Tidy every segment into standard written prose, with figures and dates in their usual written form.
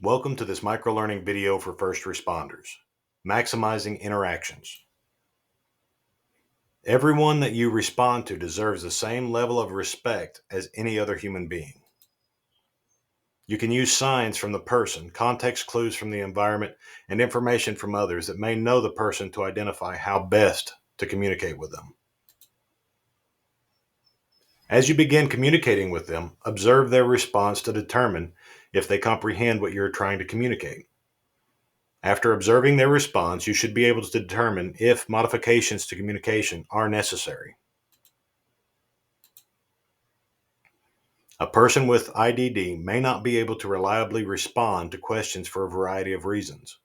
Welcome to this microlearning video for first responders, maximizing interactions. Everyone that you respond to deserves the same level of respect as any other human being. You can use signs from the person, context clues from the environment, and information from others that may know the person to identify how best to communicate with them. As you begin communicating with them, observe their response to determine if they comprehend what you're trying to communicate. After observing their response, you should be able to determine if modifications to communication are necessary. A person with IDD may not be able to reliably respond to questions for a variety of reasons.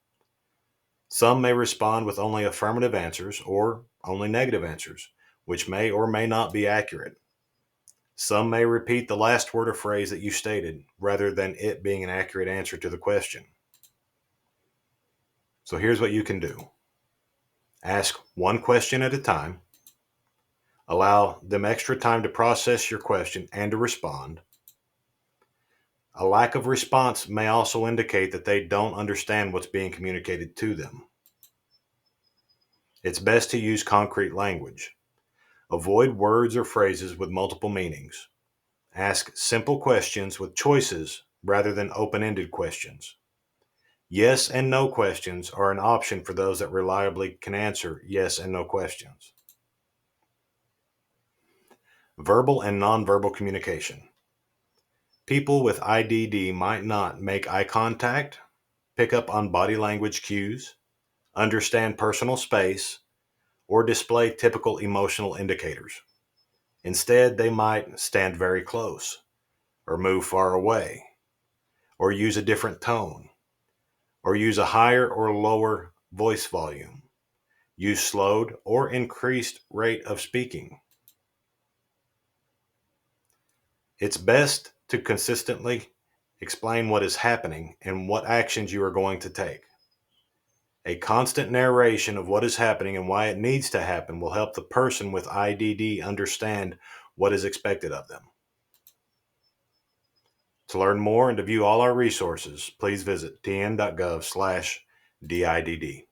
Some may respond with only affirmative answers or only negative answers, which may or may not be accurate. Some may repeat the last word or phrase that you stated rather than it being an accurate answer to the question. So here's what you can do. Ask one question at a time. Allow them extra time to process your question and to respond. A lack of response may also indicate that they don't understand what's being communicated to them. It's best to use concrete language. Avoid words or phrases with multiple meanings. Ask simple questions with choices rather than open-ended questions. Yes and no questions are an option for those that reliably can answer yes and no questions. Verbal and nonverbal communication. People with IDD might not make eye contact, pick up on body language cues, understand personal space, or display typical emotional indicators. Instead, they might stand very close, or move far away, or use a different tone, or use a higher or lower voice volume, use slowed or increased rate of speaking. It's best to consistently explain what is happening and what actions you are going to take. A constant narration of what is happening and why it needs to happen will help the person with IDD understand what is expected of them. To learn more and to view all our resources, please visit tn.gov/DIDD.